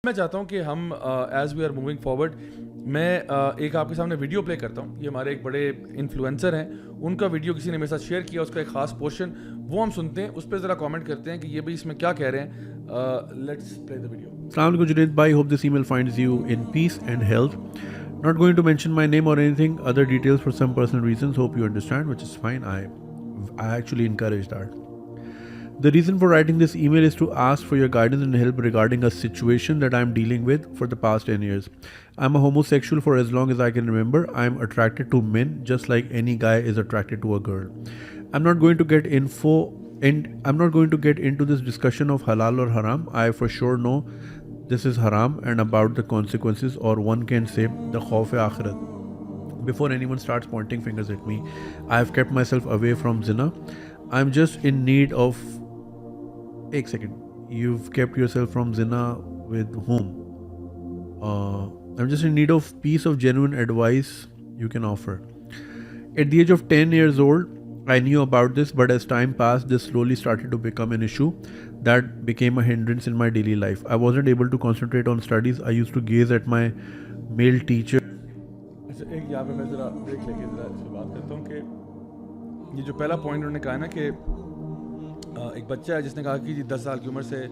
میں چاہتا ہوں کہ ہم as we are moving forward میں ایک آپ کے سامنے ویڈیو پلے کرتا ہوں. یہ ہمارے ایک بڑے انفلوئنسر ہیں, ان کا ویڈیو کسی نے میرے ساتھ شیئر کیا, اس کا ایک خاص پورشن وہ ہم سنتے ہیں, اس پہ ذرا کامنٹ کرتے ہیں کہ یہ بھی اس میں کیا کہہ رہے ہیں. Let's play the video. Assalamu alaikum Junaid bhai, hope this email finds you in peace and health. Not going to mention my name or anything, other details for some personal reasons, hope you understand, which is fine. I actually encourage that. The reason for writing this email is to ask for your guidance and help regarding a situation that I am dealing with for the past 10 years. I'm a homosexual for as long as I can remember. I am attracted to men just like any guy is attracted to a girl. I'm not going to get into this discussion of halal or haram. I for sure know this is haram and about the consequences, or one can say the khauf-e-akhirat. Before anyone starts pointing fingers at me, I have kept myself away from zina. I'm just in need of... Ek second. You've kept yourself from zina with whom? I'm just in need of piece of genuine advice you can offer. At the age of 10 years old, I knew about this, but as time passed, this slowly started to become an issue that became a hindrance in my daily life. I wasn't able to concentrate on studies. I used to gaze at my male teacher. اچھا, ایک یہاں پہ میں ذرا break لے کے ذرا اس پہ بات کرتا ہوں کہ یہ جو پہلا پوائنٹ انہوں نے کہا نا کہ ایک بچہ ہے جس نے کہا کہ جی 10 سال کی عمر سے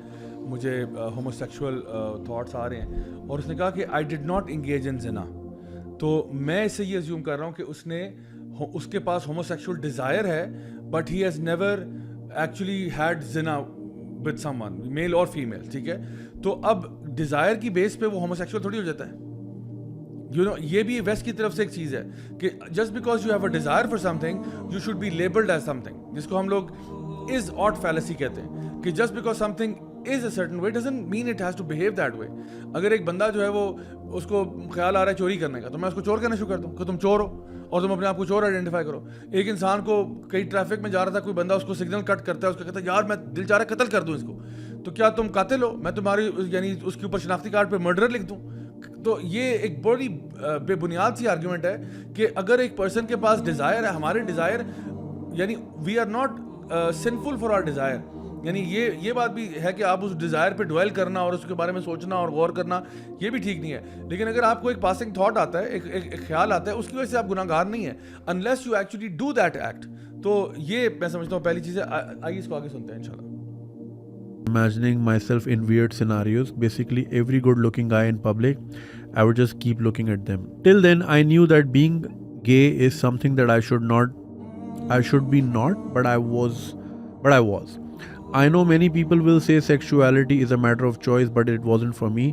مجھے ہومو سیکشول تھاٹس آ رہے ہیں, اور اس نے کہا کہ آئی ڈڈ ناٹ انگیج ان زنا. تو میں اس سے یہ ازیوم کر رہا ہوں کہ اس کے پاس ہومو سیکشول ڈیزائر ہے, but he has never actually head زنا ود سم ون, میل اور فیمیل. ٹھیک ہے, تو اب ڈیزائر کی بیس پہ وہ ہومو سیکشول تھوڑی ہو جاتا ہے. یہ بھی ویسٹ کی طرف سے ایک چیز ہے کہ just because you have a desire for something you should be labelled as something, جس کو ہم لوگ از آٹ فیلسی کہتے ہیں کہ just because something is a certain way doesn't mean it has to behave that way. اگر ایک بندہ جو ہے وہ اس کو خیال آ رہا ہے چوری کرنے کا, تو میں اس کو چور کہنا شروع کر دوں کہ تم چور ہو اور تم اپنے آپ کو چور آئیڈینٹیفائی کرو. ایک انسان کو کئی ٹریفک میں جا رہا تھا, کوئی بندہ اس کو سگنل کٹ کرتا ہے, اس کو کہتا ہے یار میں دل چاہ رہا ہے قتل کر دوں اس کو, تو کیا تم قاتل ہو؟ میں تمہاری یعنی اس کے اوپر شناختی کارڈ پہ مرڈر لکھ دوں. تو یہ ایک بڑی بے بنیاد سی آرگیومنٹ ہے کہ اگر ایک پرسن کے پاس ڈیزائر ہے, ہمارے ڈیزائر یعنی we are not sinful for our desire, یعنی یہ بات بھی ہے کہ آپ اس ڈیزائر پہ ڈویل کرنا اور اس کے بارے میں سوچنا اور غور کرنا یہ بھی ٹھیک نہیں ہے. لیکن اگر آپ کو ایک پاسنگ تھاٹ آتا ہے, ایک خیال آتا ہے, اس کی وجہ سے آپ گناہ گار نہیں ہیں unless you actually do that act. تو یہ میں سمجھتا ہوں پہلی چیز ہے. آئیے اس کو آگے سنتے ہیں انشاءاللہ. Imagining myself in weird scenarios. Basically, every good-looking guy in public, I would just keep looking at them. Till then, I knew that being gay is something that I should be not, but I was. I know many people will say sexuality is a matter of choice, but it wasn't for me.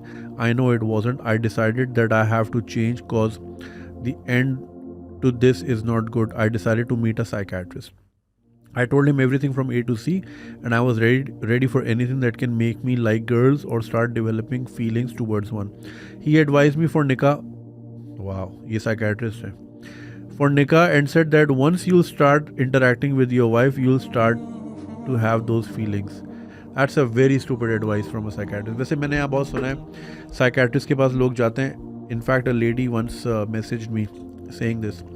I know it wasn't. I decided that I have to change cause the end to this is not good. I decided to meet a psychiatrist. I told him everything from A to C, and I was ready for anything that can make me like girls or start developing feelings towards one. He advised me for nikah. Wow, ye psychiatrist hai. For nikah, and said that once you start interacting with your wife, you'll start to have those feelings. That's a very stupid advice from a psychiatrist. ویسے میں نے یہاں بہت سنا ہے psychiatrist کے پاس لوگ جاتے ہیں. In fact, a lady once messaged me saying this.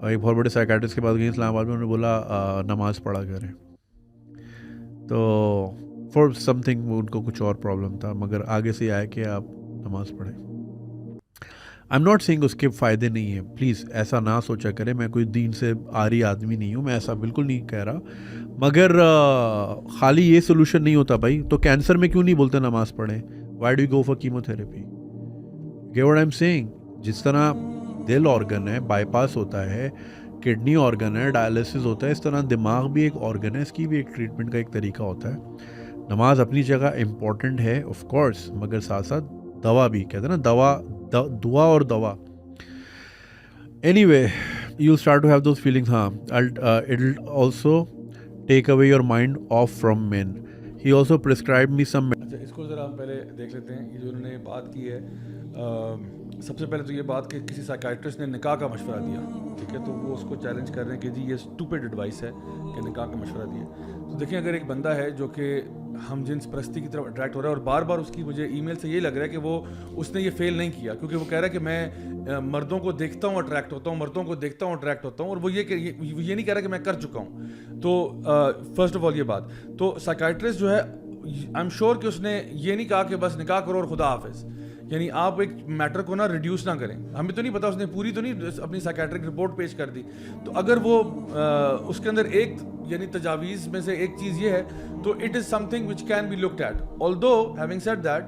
ایک بہت بڑے سائیکیٹرسٹ کے پاس گئی اسلام آباد میں, انہوں نے بولا نماز پڑھا کریں. تو فار سم تھنگ ان کو کچھ اور پرابلم تھا, مگر آگے سے آیا کہ آپ نماز پڑھیں. آئی ایم ناٹ سینگ اس کے فائدے نہیں ہیں, پلیز ایسا نہ سوچا کریں. میں کوئی دین سے آری آدمی نہیں ہوں, میں ایسا بالکل نہیں کہہ رہا, مگر خالی یہ سولوشن نہیں ہوتا بھائی. تو کینسر میں کیوں نہیں بولتے نماز پڑھیں؟ Why do you go for chemotherapy? Get what I am seeing. جس طرح دل آرگن ہے, بائی پاس ہوتا ہے, کڈنی آرگن ہے, ڈائلسس ہوتا ہے, اس طرح دماغ بھی ایک آرگن ہے, اس کی بھی ایک ٹریٹمنٹ کا ایک طریقہ ہوتا ہے. نماز اپنی جگہ امپورٹنٹ ہے آف کورس, مگر ساتھ ساتھ دوا بھی, کہتے ہیں نا دعا اور دوا. Anyway you start to have those feelings. ہاں, it will also take away your mind off from men. He also prescribe me some. اچھا, اس کو ذرا ہم پہلے دیکھ لیتے ہیں. یہ جو انہوں نے بات کی ہے, سب سے پہلے تو یہ بات کہ کسی سائیکائٹرسٹ نے نکاح کا مشورہ دیا. ٹھیک ہے, تو وہ اس کو چیلنج کر رہے ہیں کہ جی یہ اسٹوپڈ ایڈوائس ہے کہ نکاح کا مشورہ دیا. تو دیکھیں, اگر ایک بندہ ہے جو کہ ہم جنس پرستی کی طرف اٹریکٹ ہو رہا ہے, اور بار بار اس کی مجھے ای میل سے یہ لگ رہا ہے کہ اس نے یہ فیل نہیں کیا, کیونکہ وہ کہہ رہا ہے کہ میں مردوں کو دیکھتا ہوں اٹریکٹ ہوتا ہوں, مردوں کو دیکھتا ہوں اٹریکٹ ہوتا ہوں, اور وہ یہ نہیں کہہ رہا کہ میں کر چکا ہوں. تو فرسٹ آف آل یہ بات, تو سائیکائٹرسٹ جو ہے آئی ایم شیور کہ اس نے یہ نہیں کہا کہ بس نکاح کرو اور خدا حافظ. یعنی آپ ایک میٹر کو نا ریڈیوس نہ کریں. ہمیں تو نہیں پتا اس نے پوری تو نہیں اپنی سائیکیٹرک رپورٹ پیش کر دی, تو اگر وہ اس کے اندر ایک یعنی تجاویز میں سے ایک چیز یہ ہے تو it is something which can be looked at. Although having said that,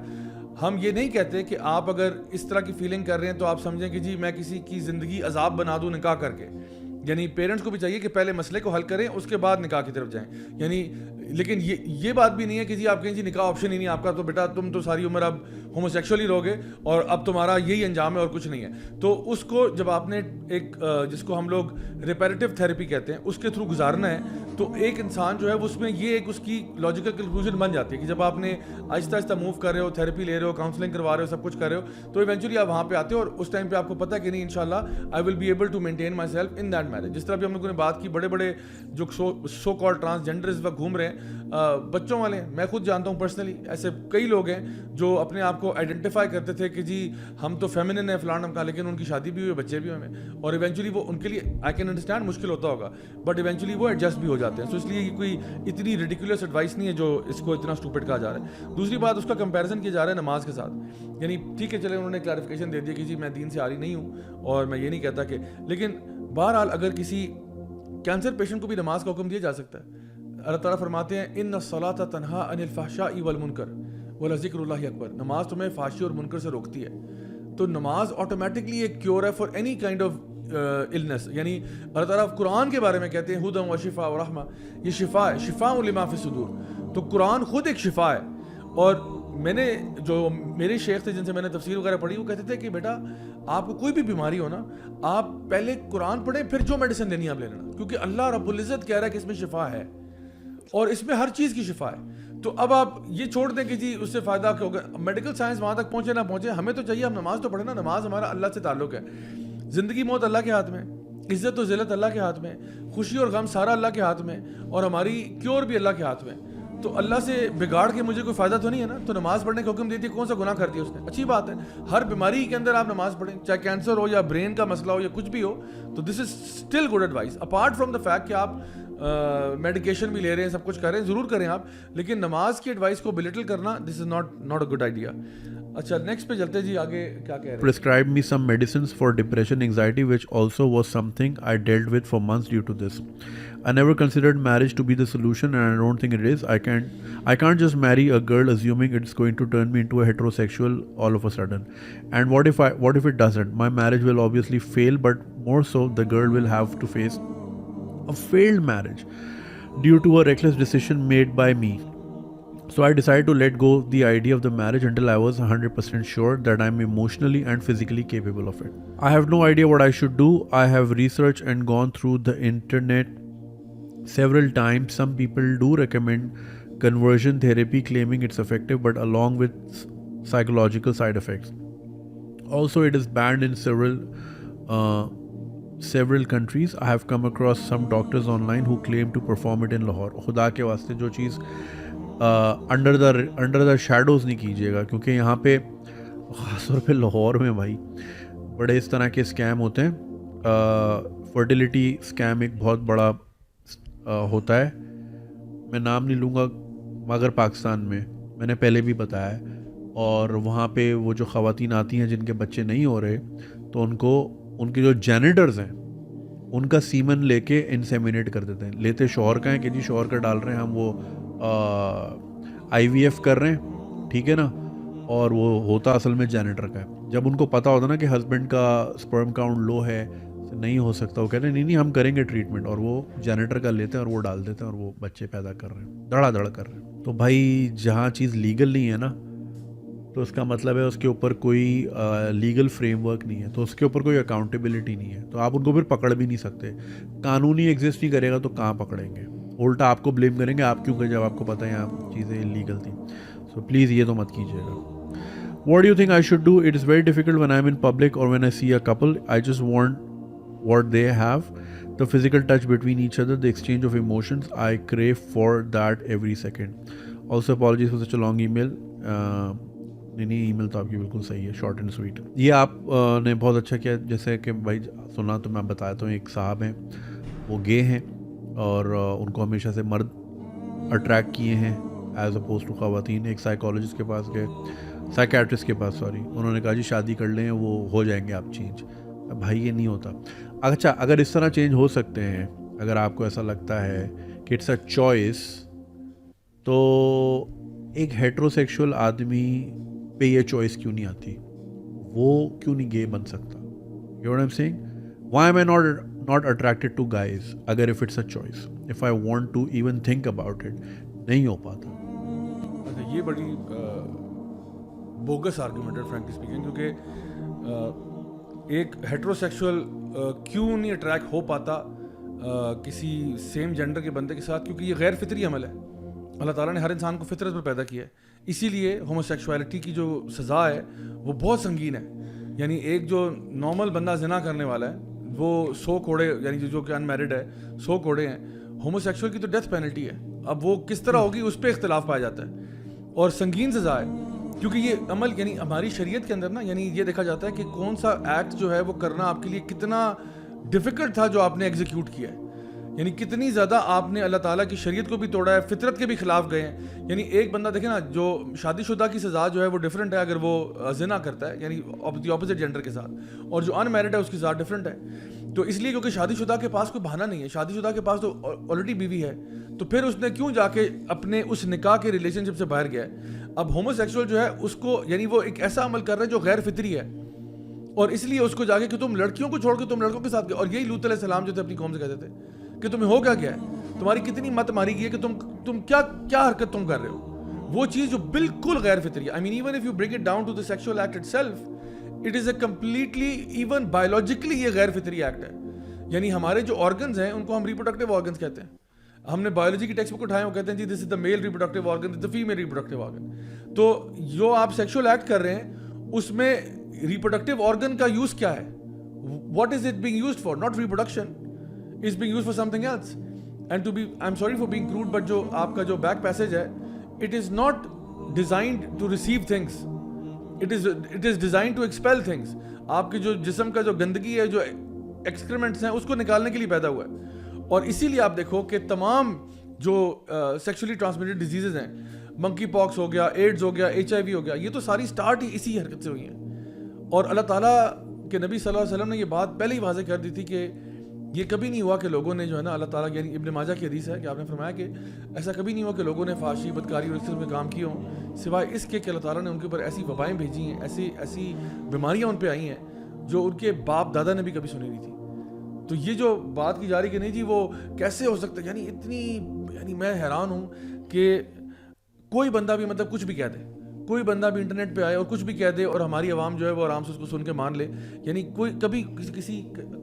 ہم یہ نہیں کہتے کہ آپ اگر اس طرح کی فیلنگ کر رہے ہیں تو آپ سمجھیں کہ جی میں کسی کی زندگی عذاب بنا دوں نکاح کر کے. یعنی پیرنٹس کو بھی چاہیے کہ پہلے مسئلے کو حل کریں, اس کے بعد نکاح کی طرف جائیں. یعنی لیکن یہ بات بھی نہیں ہے کہ جی آپ کہیں جی نکاح آپشن ہی نہیں آپ کا, تو بیٹا تم تو ساری عمر اب ہومو سیکشول ہی رہوگے اور اب تمہارا یہی انجام ہے اور کچھ نہیں ہے. تو اس کو جب آپ نے ایک جس کو ہم لوگ ریپیریٹیو تھیراپی کہتے ہیں اس کے تھرو گزارنا ہے, تو ایک انسان جو ہے اس میں یہ ایک اس کی لاجیکل کنکلوژن بن جاتی ہے کہ جب آپ نے آہستہ آہستہ موو کر رہے ہو, تھیراپی لے رہے ہو, کاؤنسلنگ کروا رہے ہو, سب کچھ کر رہے ہو, تو ایونچولی آپ وہاں پہ آتے ہو اور اس ٹائم پہ آپ کو پتہ ہے کہ نہیں انشاءاللہ I will be able to maintain myself in that marriage. جس طرح بھی ہم لوگوں نے بات کی, بڑے بڑے جو سو کال ٹرانسجینڈر اس وقت گھوم رہے ہیں بچوں والے, میں خود جانتا ہوں پرسنلی ایسے کئی لوگ ہیں جو اپنے آپ کو آئیڈینٹیفائی کرتے تھے کہ جی ہم تو فیمنن ہیں فلان کا, لیکن ان کی شادی بھی ہوئی, بچے بھی ہوئے ہیں, اور ایونچولی وہ ان کے لیے آئی کین انڈرسٹینڈ مشکل ہوتا ہوگا, بٹ ایونچولی وہ ایڈجسٹ بھی ہو جاتے ہیں. سو اس لیے یہ کوئی اتنی ریڈیکولس ایڈوائس نہیں ہے جو اس کو اتنا اسٹوپڈ کہا جا رہا ہے. دوسری بات, اس کا کمپیریزن کیا جا رہا ہے نماز کے ساتھ. یعنی ٹھیک ہے چلے انہوں نے کلیریفیکیشن دے دیا کہ جی میں دین سے عاری نہیں ہوں اور میں یہ نہیں کہتا کہ, لیکن بہرحال اگر کسی کینسر پیشنٹ کو بھی نماز کا حکم دیا جا سکتا ہے. اللہ تعالیٰ فرماتے ہیں ان الصلاۃ تنہا عن الفحشاء والمنکر ولذکر اللہ اکبر, نماز تمہیں فحشی اور منکر سے روکتی ہے. تو نماز آٹومیٹکلی ایک کیور ہے for any kind of illness. یعنی اللہ تعالیٰ قرآن کے بارے میں کہتے ہیں ہدی و شفاء و رحمہ, یہ شفا ہے, شفاء لما فی الصدور. تو قرآن خود ایک شفا ہے. اور میں نے جو میرے شیخ تھے جن سے میں نے تفسیر وغیرہ پڑھی, وہ کہتے تھے کہ بیٹا آپ کو کوئی بھی بیماری ہو نا, آپ پہلے قرآن پڑھیں پھر جو میڈیسن لینی آپ لے لینا, کیونکہ اللہ رب العزت کہہ رہا ہے کہ اس میں شفا ہے اور اس میں ہر چیز کی شفا ہے. تو اب آپ یہ چھوڑ دیں کہ جی اس سے فائدہ کیا ہوگا, میڈیکل سائنس وہاں تک پہنچے نہ پہنچے, ہمیں تو چاہیے ہم نماز تو پڑھیں نا. نماز ہمارا اللہ سے تعلق ہے. زندگی موت اللہ کے ہاتھ میں, عزت و ذلت اللہ کے ہاتھ میں, خوشی اور غم سارا اللہ کے ہاتھ میں, اور ہماری کیور بھی اللہ کے ہاتھ میں. تو اللہ سے بگاڑ کے مجھے کوئی فائدہ تو نہیں ہے نا. تو نماز پڑھنے کا حکم دے دیا, کون سا گناہ کر دیا اس نے؟ اچھی بات ہے, ہر بیماری کے اندر آپ نماز پڑھیں, چاہے کینسر ہو یا برین کا مسئلہ ہو یا کچھ بھی ہو. تو this is still good advice, apart from the fact کہ آپ میڈیکیشن بھی لے رہے ہیں, سب کچھ کر رہے ہیں, ضرور کریں آپ, لیکن نماز کی ایڈوائس کو بلٹل کرنا this is not a good idea. اچھا نیکسٹ پہ چلتے جی, آگے کیا کہہ رہے ہیں. Prescribed me some medicines for depression, anxiety, which also was something I dealt with for months due to this. I never considered marriage to be the solution, and I don't think it is. I can't just marry a girl assuming it's going to turn me into a heterosexual all of a sudden. And what if it doesn't? My marriage will obviously fail, but more so the girl will have to face a failed marriage due to a reckless decision made by me. So I decided to let go the idea of the marriage until I was 100% sure that I'm emotionally and physically capable of it. I have no idea what I should do. I have researched and gone through the internet several times. Some people do recommend conversion therapy, claiming it's effective, but along with psychological side effects. Also, it is banned in several countries. I have come across some doctors online who claim to perform it in Lahore. خدا کے واسطے جو چیز under the shadows نہیں کیجیے گا, کیونکہ یہاں پہ خاص طور پہ لاہور میں بھائی بڑے اس طرح کے اسکیم ہوتے ہیں. فرٹیلیٹی اسکیم ایک بہت بڑا ہوتا ہے, میں نام نہیں لوں گا, مگر پاکستان میں نے پہلے بھی بتایا ہے. اور وہاں پہ وہ جو خواتین آتی ہیں جن کے بچے نہیں ہو رہے, تو ان کے جو جینیٹرز ہیں ان کا سیمن لے کے انسیمینیٹ کر دیتے ہیں. لیتے شوہر کا ہے کہ جی شوہر کا ڈال رہے ہیں ہم, وہ آئی وی ایف کر رہے ہیں, ٹھیک ہے نا, اور وہ ہوتا اصل میں جینیٹر کا ہے. جب ان کو پتہ ہوتا نا کہ ہسبینڈ کا اسپرم کاؤنٹ لو ہے, نہیں ہو سکتا, وہ کہتے ہیں نہیں ہم کریں گے ٹریٹمنٹ, اور وہ جینیٹر کا لیتے ہیں اور وہ ڈال دیتے ہیں اور وہ بچے پیدا کر رہے ہیں, دڑا دڑ کر رہے ہیں. تو بھائی جہاں چیز لیگل نہیں ہے نا, تو اس کا مطلب ہے اس کے اوپر کوئی لیگل فریم ورک نہیں ہے, تو اس کے اوپر کوئی اکاؤنٹیبلٹی نہیں ہے, تو آپ ان کو پھر پکڑ بھی نہیں سکتے. قانونی ایگزسٹ نہیں کرے گا تو کہاں پکڑیں گے, الٹا آپ کو بلیم کریں گے آپ کیوں کہ جب آپ کو پتہ ہے یہاں چیزیں لیگل تھیں. سو پلیز یہ تو مت کیجیے گا. What do you think I should do? It is very difficult when I'm in public or when I see a couple. I just want what they have, the physical touch between each other, the exchange of emotions. I crave for that every second. Also apologies for such a long email. نہیں ای میل تو آپ کی بالکل صحیح ہے, short and sweet. یہ آپ نے بہت اچھا کیا, جیسے کہ بھائی سنا تو میں بتاتا ہوں. ایک صاحب ہیں, وہ گے ہیں اور ان کو ہمیشہ سے مرد اٹریکٹ کیے ہیں, ایز اپوز ٹو خواتین. ایک سائیکالوجسٹ کے پاس گئے, سائیکیٹرسٹ کے پاس سوری, انہوں نے کہا جی شادی کر لیں وہ ہو جائیں گے آپ چینج. بھائی یہ نہیں ہوتا. اچھا اگر اس طرح چینج ہو سکتے ہیں, اگر آپ کو ایسا لگتا ہے کہ اٹس اے چوائس, تو ایک ہیٹروسیکشول آدمی پہ یہ چوائس کیوں نہیں آتی؟ وہ کیوں نہیں گے بن سکتا؟ You know what I'm saying? Why am I not attracted to guys اگر if it's a choice, if I want to even think about it, نہیں ہو پاتا. اچھا یہ بڑی بوگس آرگومنٹ ہے فرینکلی اسپیکنگ, کیونکہ ایک ہیٹروسیکشول کیوں نہیں اٹریکٹ ہو پاتا کسی سیم جینڈر کے بندے کے ساتھ؟ کیونکہ یہ غیر فطری عمل ہے. اللہ تعالیٰ نے ہر انسان کو فطرت پر پیدا کیا ہے, اسی لیے ہوموسیکشوالٹی کی جو سزا ہے وہ بہت سنگین ہے. یعنی ایک جو نارمل بندہ زنا کرنے والا ہے وہ 100 کوڑے, یعنی جو کہ ان میرڈ ہے 100 کوڑے ہیں. ہوموسیکشول کی تو ڈیتھ پینلٹی ہے. اب وہ کس طرح ہوگی اس پہ اختلاف پایا جاتا ہے, اور سنگین سزا ہے. کیونکہ یہ عمل یعنی ہماری شریعت کے اندر نا, یعنی یہ دیکھا جاتا ہے کہ کون سا ایکٹ جو ہے وہ کرنا آپ کے لیے کتنا ڈیفیکلٹ تھا جو آپ نے ایگزیکیوٹ کیا ہے. یعنی کتنی زیادہ آپ نے اللہ تعالیٰ کی شریعت کو بھی توڑا ہے, فطرت کے بھی خلاف گئے ہیں. یعنی ایک بندہ دیکھیں نا, جو شادی شدہ کی سزا جو ہے وہ ڈفرینٹ ہے اگر وہ زنا کرتا ہے, یعنی اپوزٹ جینڈر کے ساتھ, اور جو ان میرڈ ہے اس کی سزا ڈفرینٹ ہے. تو اس لیے کیونکہ شادی شدہ کے پاس کوئی بہانہ نہیں ہے, شادی شدہ کے پاس تو آلریڈی بیوی ہے, تو پھر اس نے کیوں جا کے اپنے اس نکاح کے ریلیشن شپ سے باہر گیا ہے. اب ہوموسیکشول جو ہے اس کو, یعنی وہ ایک ایسا عمل کر رہا ہے جو غیر فطری ہے, اور اس لیے اس کو جا کے کہ تم لڑکیوں کو چھوڑ کے تم لڑکوں کے ساتھ گئے. اور یہی لوط علیہ السلام جو تھے اپنی قوم سے کہتے تھے کہ تمہیں ہو کیا ہے, تمہاری کتنی مت ماری گئی ہے کہ تم کیا حرکت تم کر رہے ہو. وہ چیز جو بالکل غیر فطری ہے. I mean even if you bring it down to the sexual act itself, it is a completely, even biologically یہ غیر فطری ایکٹ ہے. یعنی ہمارے جو آرگنز ہیں ان کو ہم ریپروڈکٹیو آرگنز کہتے ہیں. ہم نے بایولوجی کی ٹیکسٹ بک اٹھائے وہ کہتے ہیں جی this is the male reproductive organ, this is the female reproductive organ. تو جو آپ سیکشل ایکٹ کر رہے ہیں اس میں ریپروڈکٹیو آرگن کا یوز کیا ہے؟ What is it being used for? Not reproduction, is being used for something else. And to be, I am sorry for being crude, but جو آپ کا جو بیک پیسج ہے, it is not designed to receive things, it is designed to expel things. آپ کے جو جسم کا جو گندگی ہے, جو ایکسکریمنٹس ہیں, اس کو نکالنے کے لیے پیدا ہوا ہے. اور اسی لیے آپ دیکھو کہ تمام جو سیکشولی ٹرانسمیٹڈ ڈیزیزز ہیں, منکی پاکس ہو گیا, ایڈز ہو گیا, HIV ہو گیا, یہ تو ساری سٹارٹ ہی اسی حرکت سے ہوئی ہیں. اور اللہ تعالیٰ کے نبی صلی اللہ علیہ وسلم نے یہ بات پہلے ہی واضح کر دی تھی کہ یہ کبھی نہیں ہوا کہ لوگوں نے جو ہے نا اللہ تعالیٰ, یعنی ابن ماجہ کی حدیث ہے کہ آپ نے فرمایا کہ ایسا کبھی نہیں ہوا کہ لوگوں نے فحاشی, بدکاری اور اس قسم کے کام کیے ہوں, سوائے اس کے کہ اللہ تعالیٰ نے ان کے اوپر ایسی وبائیں بھیجی ہیں, ایسی بیماریاں ان پہ آئی ہیں جو ان کے باپ دادا نے بھی کبھی سنی نہیں تھی. تو یہ جو بات کی جا رہی کہ نہیں جی وہ کیسے ہو سکتا ہے, یعنی اتنی, یعنی میں حیران ہوں کہ کوئی بندہ بھی مطلب کچھ بھی کہہ دے, کوئی بندہ بھی انٹرنیٹ پہ آئے اور کچھ بھی کہہ دے, اور ہماری عوام جو ہے وہ آرام سے اس کو سن کے مان لے. یعنی کوئی کبھی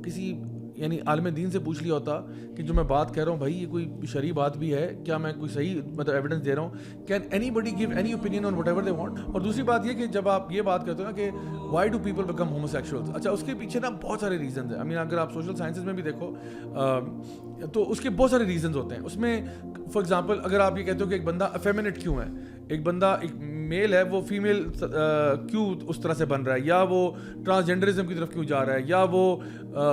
کسی یعنی عالم دین سے پوچھ لیا ہوتا کہ جو میں بات کہہ رہا ہوں بھائی یہ کوئی شرعی بات بھی ہے کیا, میں کوئی صحیح مطلب ایویڈنس دے رہا ہوں, can anybody give any opinion on whatever they want. اور دوسری بات یہ کہ جب آپ یہ بات کرتے ہو نا کہ وائی ڈو پیپل بیکم ہوموسیکشولز, اچھا اس کے پیچھے نا بہت سارے ریزنز ہیں. اگر آپ سوشل سائنسز میں بھی دیکھو تو اس کے بہت سارے ریزنز ہوتے ہیں. اس میں فار ایگزامپل اگر آپ یہ کہتے ہو کہ ایک بندہ افیمینٹ کیوں ہے, ایک بندہ ایک میل ہے وہ فیمیل کیوں اس طرح سے بن رہا ہے, یا وہ ٹرانسجینڈرزم کی طرف کیوں جا رہا ہے, یا وہ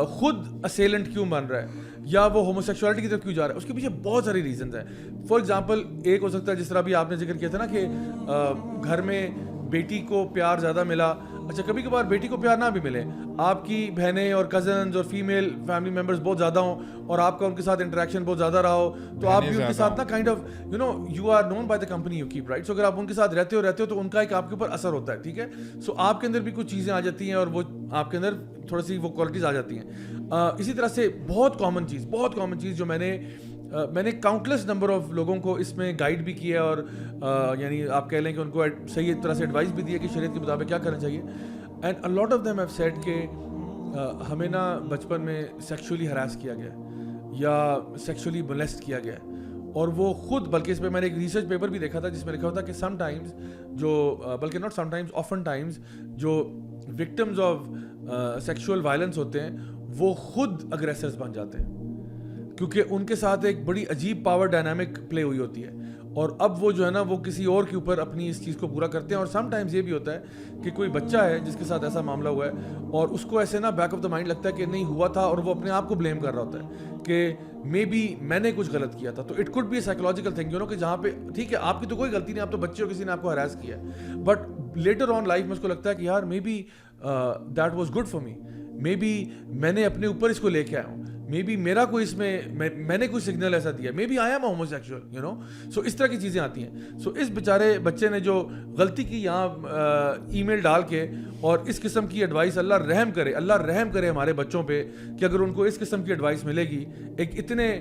خود اسیلنٹ کیوں بن رہا ہے, یا وہ ہوموسیکشوالٹی کی طرف کیوں جا رہا ہے, اس کے پیچھے بہت سارے ریزنز ہیں. فار ایگزامپل ایک ہو سکتا ہے جس طرح بھی آپ نے ذکر کیا تھا نا کہ گھر میں بیٹی کو پیار زیادہ ملا. اچھا کبھی کبھار بیٹی کو پیار نہ بھی ملے, آپ کی بہنیں اور کزنز اور فیمیل فیملی ممبرز بہت زیادہ ہوں اور آپ کا ان کے ساتھ انٹریکشن بہت زیادہ رہا ہو, تو آپ بھی ان کے ساتھ نا kind of you know you are known by the company you keep, right. So اگر آپ ان کے ساتھ رہتے ہو تو ان کا ایک آپ کے اوپر اثر ہوتا ہے, ٹھیک ہے. سو آپ کے اندر بھی کچھ چیزیں آ جاتی ہیں اور وہ آپ کے اندر تھوڑی سی وہ کوالٹیز آ جاتی ہیں. اسی طرح سے بہت کامن چیز جو میں نے کاؤنٹلیس نمبر آف لوگوں کو اس میں گائیڈ بھی کیا اور یعنی آپ کہہ لیں کہ ان کو صحیح طرح سے ایڈوائس بھی دی ہے کہ شریعت کے مطابق کیا کرنا چاہیے. And a lot of them have said کہ ہمیں نا بچپن میں سیکشولی ہراس کیا گیا یا سیکشولی مولیسٹ کیا گیا, اور وہ خود, بلکہ اس پہ میں نے ایک ریسرچ پیپر بھی دیکھا تھا جس میں لکھا ہوتا کہ سم ٹائمز جو, بلکہ not some times, often Times جو وکٹمز آف سیکشول وائلنس ہوتے ہیں وہ خود اگریسرز بن جاتے ہیں, کیونکہ ان کے ساتھ ایک بڑی عجیب پاور ڈائنامک پلے ہوئی ہوتی ہے. اور اب وہ جو ہے نا وہ کسی اور کے اوپر اپنی اس چیز کو پورا کرتے ہیں. اور سم ٹائمز یہ بھی ہوتا ہے کہ کوئی بچہ ہے جس کے ساتھ ایسا معاملہ ہوا ہے اور اس کو ایسے نا بیک آف دا مائنڈ لگتا ہے کہ نہیں ہوا تھا, اور وہ اپنے آپ کو بلیم کر رہا ہوتا ہے کہ مے بی میں نے کچھ غلط کیا تھا. تو it could be a psychological thing you know کہ جہاں پہ ٹھیک ہے آپ کی تو کوئی غلطی نہیں, آپ تو بچے ہو, کسی نے آپ کو ہراس کیا ہے, بٹ لیٹر آن لائف میں اس کو لگتا ہے کہ یار maybe that was good for me, maybe میں نے اپنے اوپر اس کو لے کے آیا ہوں, مے بی میرا کوئی اس میں نے کوئی سگنل ایسا دیا, maybe I am homosexual you know. So اس طرح کی چیزیں آتی ہیں. سو اس بیچارے بچے نے جو غلطی کی یہاں ای میل ڈال کے, اور اس قسم کی ایڈوائس, اللہ رحم کرے ہمارے بچوں پہ کہ اگر ان کو اس قسم کی ایڈوائس ملے گی ایک اتنے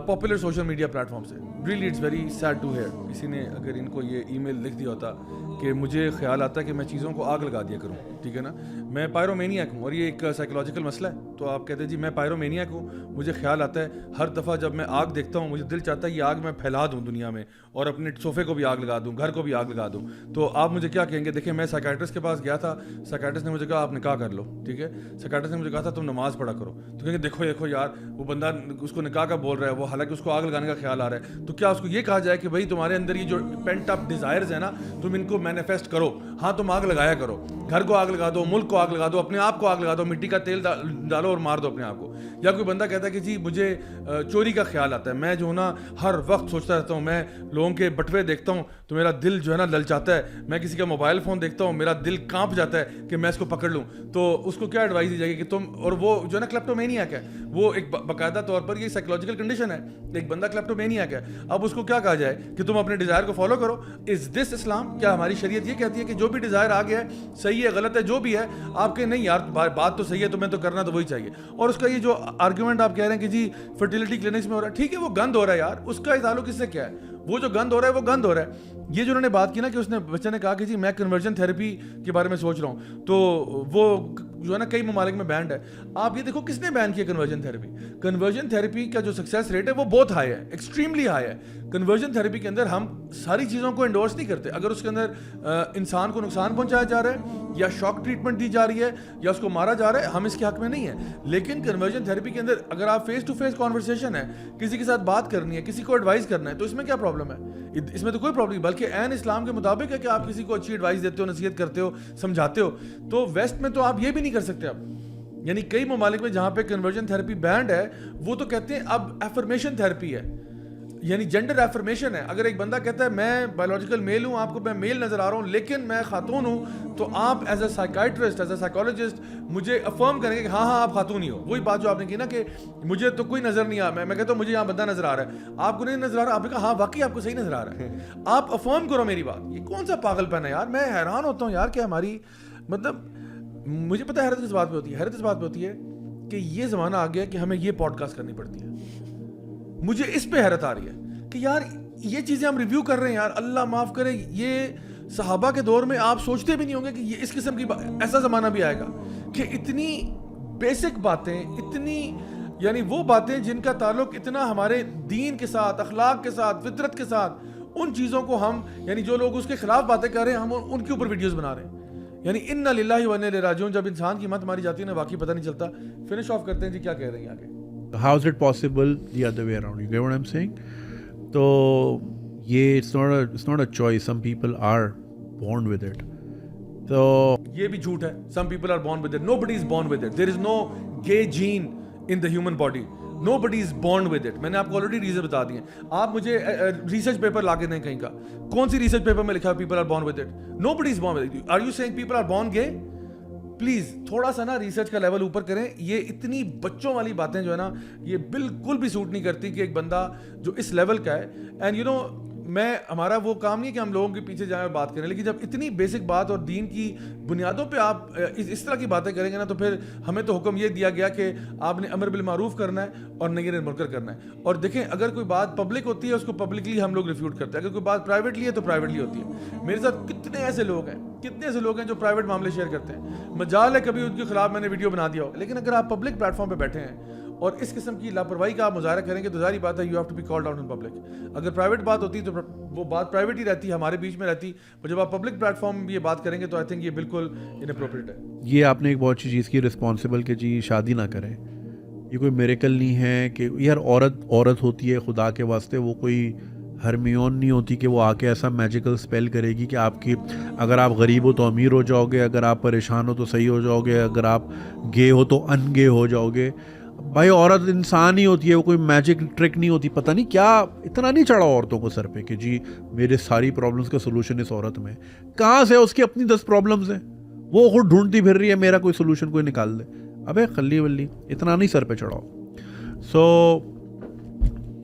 popular social media platform سے. Really it's very sad to hear. کسی نے اگر ان کو یہ ای میل لکھ دیا ہوتا کہ مجھے خیال آتا ہے کہ میں چیزوں کو آگ لگا دیا کروں, ٹھیک ہے نا, میں پائرومینیاک ہوں, اور یہ ایک سائیکولوجیکل مسئلہ ہے. تو آپ کہتے ہیں جی میں پائرومینیاک ہوں, مجھے خیال آتا ہے ہر دفعہ جب میں آگ دیکھتا ہوں مجھے دل چاہتا ہے یہ آگ میں پھیلا دوں دنیا میں, اور اپنے صوفے کو بھی آگ لگا دوں, گھر کو بھی آگ لگا دوں. تو آپ مجھے کیا کہیں گے؟ دیکھیں میں سائیکیٹرسٹ کے پاس گیا تھا, سائیکیٹرسٹ نے مجھے کہا آپ نکاح کر لو, ٹھیک ہے. سائیکیٹرسٹ نے مجھے کہا تھا تم نماز پڑھا کرو. تو کہیں گے دیکھو یار وہ بندہ اس کو نکاح کا بول رہا ہے, وہ حالانکہ اس کو آگ لگانے کا خیال آ رہا ہے. تو کیا اس کو یہ کہا جائے کہ بھائی تمہارے اندر یہ جو پینٹ اپ ڈیزائرز ہیں نا تم ان کو مینیفیسٹ کرو, ہاں تم آگ لگایا کرو, گھر کو آگ لگا دو, ملک کو آگ لگا دو, اپنے آپ کو آگ لگا دو, مٹی کا تیل ڈالو اور مار دو اپنے آپ کو. یا کوئی بندہ کہتا ہے کہ جی مجھے چوری کا خیال آتا ہے, میں جو نا ہر وقت سوچتا رہتا ہوں, میں لوگوں کے بٹوے دیکھتا ہوں تو میرا دل جو ہے نا للچاتا ہے, میں کسی کا موبائل فون دیکھتا ہوں میرا دل کانپ جاتا ہے کہ میں اس کو پکڑ لوں. تو اس کو کیا ایڈوائس دی جائے گی کہ تم, اور وہ جو ہے نا کلیپٹومینیاک ہے, وہ ایک باقاعدہ طور پر یہ سائیکولوجیکل کنڈیشن ہے, ایک بندہ کلیپٹومینیاک ہے. اب اس کو کیا کہا جائے کہ تم اپنے ڈیزائر کو فالو کرو. از دس اسلام؟ کیا ہماری شریعت یہ کہتی ہے کہ جو بھی ڈیزائر آ گیا ہے صحیح ہے غلط ہے جو بھی ہے, آپ کے نہیں یار بات تو صحیح ہے تمہیں تو کرنا تو وہی چاہیے. اور اس کا یہ جو آرگیومنٹ آپ کہہ رہے ہیں کہ جی فرٹیلٹی کلینکس میں ہو رہا ہے, ٹھیک ہے وہ گند ہو رہا ہے یار, اس کا تعلق اس سے کیا ہے؟ وہ جو گند ہو رہا ہے وہ گند ہو رہا ہے. یہ جو انہوں نے بات کی نا کہ اس نے بچے نے کہا کہ جی میں کنورژن تھیراپی کے بارے میں سوچ رہا ہوں, تو وہ جو ہے نا کئی ممالک میں بینڈ ہے. آپ یہ دیکھو کس نے بین کیا کنورژن تھیراپی. کنورژن تھیراپی کا جو سکسیس ریٹ ہے وہ بہت ہائی ہے, ایکسٹریملی ہائی ہے. کنورژن تھیراپی کے اندر ہم ساری چیزوں کو انڈورس نہیں کرتے. اگر اس کے اندر انسان کو نقصان پہنچایا جا رہا ہے یا شاک ٹریٹمنٹ دی جا رہی ہے یا اس کو مارا جا رہا ہے, ہم اس کے حق میں نہیں ہیں. لیکن کنورژن تھیراپی کے اندر اگر آپ فیس ٹو فیس کانورسیشن ہے, کسی کے ساتھ بات کرنی ہے, کسی کو ایڈوائز کرنا ہے, تو اس میں کیا پرابلم ہے؟ اس میں تو کوئی پرابلم نہیں, بلکہ عین اسلام کے مطابق ہے کہ آپ کسی کو اچھی ایڈوائز دیتے ہو, نصیحت کرتے ہو, سمجھاتے ہو. تو ویسٹ میں تو آپ یہ بھی نہیں کر سکتے. اب یعنی کئی ممالک میں جہاں پہ کنورژن تھیراپی بینڈ ہے وہ تو کہتے ہیں اب ایفرمیشن تھیراپی ہے, یعنی جینڈر ایفرمیشن ہے. اگر ایک بندہ کہتا ہے میں بایولوجیکل میل ہوں, آپ کو میں میل نظر آ رہا ہوں لیکن میں خاتون ہوں, تو آپ as a psychiatrist, as a psychologist مجھے افرم کریں گے کہ ہاں آپ خاتون ہی ہو. وہی بات جو آپ نے کی نا کہ مجھے تو کوئی نظر نہیں آ, میں کہتا ہوں مجھے یہاں بندہ نظر آ رہا ہے, آپ کو نہیں نظر آ رہا, آپ نے کہا ہاں واقعی آپ کو صحیح نظر آ رہا ہے, آپ افرم کرو میری بات. یہ کون سا پاگل پن ہے یار؟ میں حیران ہوتا ہوں یار کہ ہماری مطلب, مجھے پتا ہے حیرت اس بات پہ ہوتی ہے, حیرت اس بات پہ ہوتی ہے کہ یہ زمانہ آ گیا کہ ہمیں یہ پوڈ کاسٹ کرنی پڑتی ہے. مجھے اس پہ حیرت آ رہی ہے کہ یار یہ چیزیں ہم ریویو کر رہے ہیں یار, اللہ معاف کرے, یہ صحابہ کے دور میں آپ سوچتے بھی نہیں ہوں گے کہ یہ اس قسم کی ایسا زمانہ بھی آئے گا کہ اتنی بیسک باتیں, اتنی یعنی وہ باتیں جن کا تعلق اتنا ہمارے دین کے ساتھ, اخلاق کے ساتھ, فطرت کے ساتھ, ان چیزوں کو ہم یعنی جو لوگ اس کے خلاف باتیں کر رہے ہیں ہم ان کے اوپر ویڈیوز بنا رہے ہیں. یعنی انا للہ و انا الیہ راجعون, جب انسان کی مت ماری جاتی ہے نا واقعی پتہ نہیں چلتا. فنش آف کرتے ہیں جی, کیا کہہ رہے ہیں آگے. How is it possible the other way around? You get what I'm saying? تو یہ it's not a choice. Some people are born with it. تو یہ بھی جھوٹ ہے. Some people are born with it. Nobody is born with it. There is no gay gene in the human body. Nobody is born with it. میں نے آپ کو already reason بتا دی ہیں. آپ مجھے ریسرچ پیپر لا کے دیں کہیں کا, کون سی ریسرچ پیپر میں لکھا ہے people are born with it? Nobody is born with it. Are you saying people are born gay? Please تھوڑا سا نا ریسرچ کا لیول اوپر کریں. یہ اتنی بچوں والی باتیں جو ہے نا یہ بالکل بھی سوٹ نہیں کرتی کہ ایک بندہ جو اس لیول کا ہے. اینڈ یو نو میں ہمارا وہ کام نہیں کہ ہم لوگوں کے پیچھے جائیں اور بات کریں, لیکن جب اتنی بیسک بات اور دین کی بنیادوں پہ آپ اس طرح کی باتیں کریں گے نا تو پھر ہمیں تو حکم یہ دیا گیا کہ آپ نے امر بالمعروف کرنا ہے اور نہی عن المنکر کرنا ہے. اور دیکھیں اگر کوئی بات پبلک ہوتی ہے اس کو پبلکلی ہم لوگ ریفیوٹ کرتے ہیں, اگر کوئی بات پرائیویٹلی ہے تو پرائیویٹلی ہوتی ہے. میرے ساتھ کتنے ایسے لوگ ہیں جو پرائیویٹ معاملے شیئر کرتے ہیں, مجال ہے کبھی ان کے خلاف میں نے ویڈیو بنا دیا ہو, لیکن اگر آپ پبلک پلیٹ فارم پہ بیٹھے ہیں اور اس قسم کی لاپرواہی کا آپ مظاہرہ کریں گے تو ظاہری بات ہے you have to be called out in public. اگر پرائیویٹ بات ہوتی تو وہ بات پرائیویٹ ہی رہتی, ہمارے بیچ میں رہتی, اور جب آپ پبلک پلیٹ فارم میں یہ بات کریں گے تو آئی تھنک یہ بالکل اناپروپریٹ ہے. یہ آپ نے ایک بہت اچھی چیز کی رسپانسبل کہ جی شادی نہ کریں. یہ کوئی میریکل نہیں ہے کہ یار عورت ہوتی ہے خدا کے واسطے, وہ کوئی ہرمیون نہیں ہوتی کہ وہ آ کے ایسا میجیکل اسپیل کرے گی کہ آپ کی اگر آپ غریب ہو تو امیر ہو جاؤ گے, اگر آپ پریشان ہو تو صحیح ہو جاؤ گے, اگر آپ گے ہو تو ان گے ہو جاؤ گے. بھائی عورت انسان ہی ہوتی ہے, وہ کوئی میجک ٹرک نہیں ہوتی. پتہ نہیں کیا اتنا نہیں چڑھا عورتوں کو سر پہ کہ جی میرے ساری پرابلمس کا سولوشن اس عورت میں. کہاں سے اس کی اپنی 10 پرابلمس ہیں, وہ خود ڈھونڈتی پھر رہی ہے میرا کوئی سولوشن کوئی نکال دے. ابے خلی ولی اتنا نہیں سر پہ چڑھاؤ. سو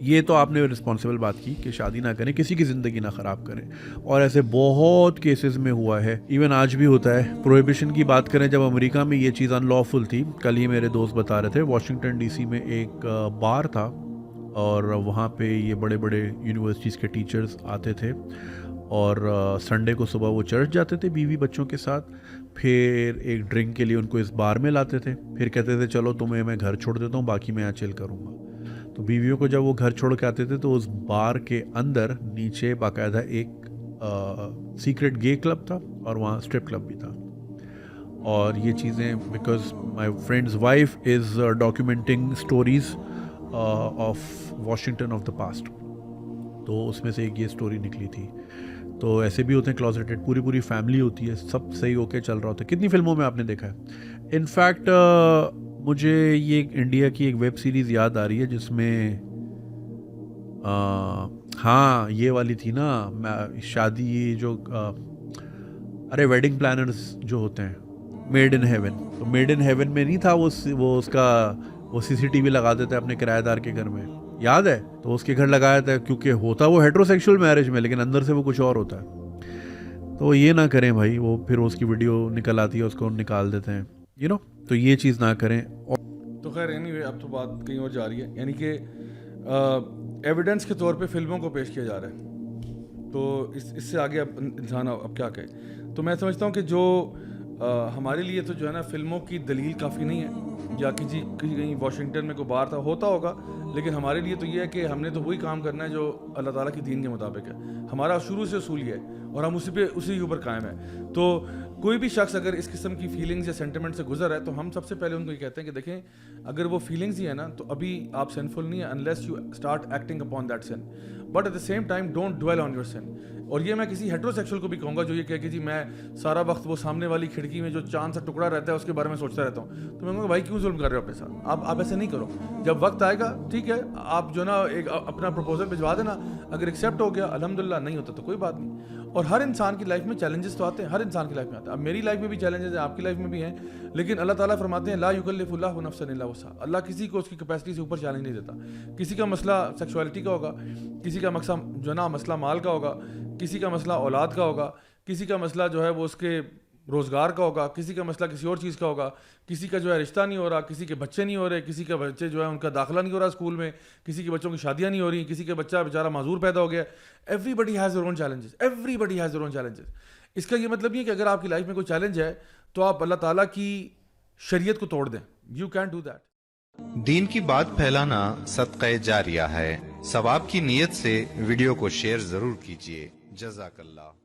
یہ تو آپ نے رسپانسبل بات کی کہ شادی نہ کریں, کسی کی زندگی نہ خراب کریں, اور ایسے بہت کیسز میں ہوا ہے, ایون آج بھی ہوتا ہے. پروہیبیشن کی بات کریں, جب امریکہ میں یہ چیز ان لافل تھی, کل ہی میرے دوست بتا رہے تھے, واشنگٹن ڈی سی میں ایک بار تھا اور وہاں پہ یہ بڑے بڑے یونیورسٹیز کے ٹیچرز آتے تھے اور سنڈے کو صبح وہ چرچ جاتے تھے بیوی بچوں کے ساتھ, پھر ایک ڈرنک کے لیے ان کو اس بار میں لاتے تھے, پھر کہتے تھے چلو تمہیں میں گھر چھوڑ دیتا ہوں, باقی میں یہاں چل کروں گا. تو بیویوں کو جب وہ گھر چھوڑ کے آتے تھے تو اس بار کے اندر نیچے باقاعدہ ایک سیکرٹ گے کلب تھا اور وہاں اسٹرپ کلب بھی تھا. اور یہ چیزیں because my friend's wife is documenting stories of Washington of the past, تو اس میں سے ایک یہ اسٹوری نکلی تھی. تو ایسے بھی ہوتے ہیں کلوزیٹڈ, پوری فیملی ہوتی ہے, سب صحیح ہو کے چل رہا ہوتا ہے. کتنی فلموں میں آپ نے دیکھا ہے. انفیکٹ مجھے یہ انڈیا کی ایک ویب سیریز یاد آ رہی ہے جس میں ہاں یہ والی تھی نا, شادی جو ارے ویڈنگ پلانرز جو ہوتے ہیں, میڈ ان ہیون. تو میڈ ان ہیون میں نہیں تھا وہ اس کا وہ CCTV لگا دیتا ہے اپنے کرایہ دار کے گھر میں, یاد ہے. تو اس کے گھر لگایا تھا کیونکہ ہوتا وہ ہیٹروسیکشول میرج میں, لیکن اندر سے وہ کچھ اور ہوتا ہے. تو یہ نہ کریں بھائی, وہ پھر اس کی ویڈیو نکل آتی ہے, اس کو نکال دیتے ہیں تو یہ چیز نہ کریں. تو خیر اینی اب تو بات کہیں اور جا رہی ہے, یعنی کہ ایویڈنس کے طور پہ فلموں کو پیش کیا جا رہا ہے, تو اس سے آگے اب انسان اب کیا کہے. تو میں سمجھتا ہوں کہ جو ہمارے لیے تو جو ہے نا فلموں کی دلیل کافی نہیں ہے, یا کہیں واشنگٹن میں کوئی بار تھا ہوتا ہوگا, لیکن ہمارے لیے تو یہ ہے کہ ہم نے تو وہی کام کرنا ہے جو اللہ تعالیٰ کی دین کے مطابق ہے. ہمارا شروع سے اصول یہ ہے اور ہم اسی کے اوپر قائم ہیں. تو کوئی بھی شخص اگر اس قسم کی فیلنگز یا سینٹیمنٹ سے گزر ہے تو ہم سب سے پہلے ان کو یہ کہتے ہیں کہ دیکھیں اگر وہ فیلنگز ہی ہے نا تو ابھی آپ سینفل نہیں ہے unless you start acting upon that sin, but at the same time don't dwell on your sin. اور یہ میں کسی ہیٹروسیکشول کو بھی کہوں گا جو یہ کہے کہ جی میں سارا وقت وہ سامنے والی کھڑکی میں جو چاند سا ٹکڑا رہتا ہے اس کے بارے میں سوچتا رہتا ہوں, تو میں کہوں گا بھائی کیوں ظلم کر رہے ہو اپنے ساتھ, آپ ایسے نہیں کرو. جب وقت آئے گا ٹھیک ہے, آپ جو نا ایک اپنا پروپوزل بھجوا دینا, اگر ایکسیپٹ ہو گیا الحمدللہ, نہیں ہوتا تو کوئی بات نہیں. اور ہر انسان کی لائف میں چیلنجز تو آتے ہیں, ہر انسان کی لائف میں آتے ہیں. اب میری لائف میں بھی چیلنجز ہیں, آپ کی لائف میں بھی ہیں, لیکن اللہ تعالیٰ فرماتے ہیں لا یکلف اللہ نفسا الا وسعها. اللہ کسی کو اس کی کیپیسٹی سے اوپر چیلنج نہیں دیتا. کسی کا مسئلہ سیکسولیٹی کا ہوگا, کسی کا مقصد جو نا مسئلہ مال کا ہوگا, کسی کا مسئلہ اولاد کا ہوگا, کسی کا مسئلہ جو ہے وہ اس کے روزگار کا ہوگا, کسی کا مسئلہ کسی اور چیز کا ہوگا, کسی کا جو ہے رشتہ نہیں ہو رہا, کسی کے بچے نہیں ہو رہے, کسی کے بچے جو ہے ان کا داخلہ نہیں ہو رہا اسکول میں, کسی کے بچوں کی شادیاں نہیں ہو رہی, کسی کے بچہ بیچارہ معذور پیدا ہو گیا. Everybody has their own challenges, everybody has their own challenges. اس کا یہ مطلب نہیں ہے کہ اگر آپ کی لائف میں کوئی چیلنج ہے تو آپ اللہ تعالیٰ کی شریعت کو توڑ دیں. You can do that. دین کی بات پھیلانا صدقہ جاریہ ہے. ثواب کی نیت سے ویڈیو کو شیئر ضرور کیجیے. جزاک اللہ.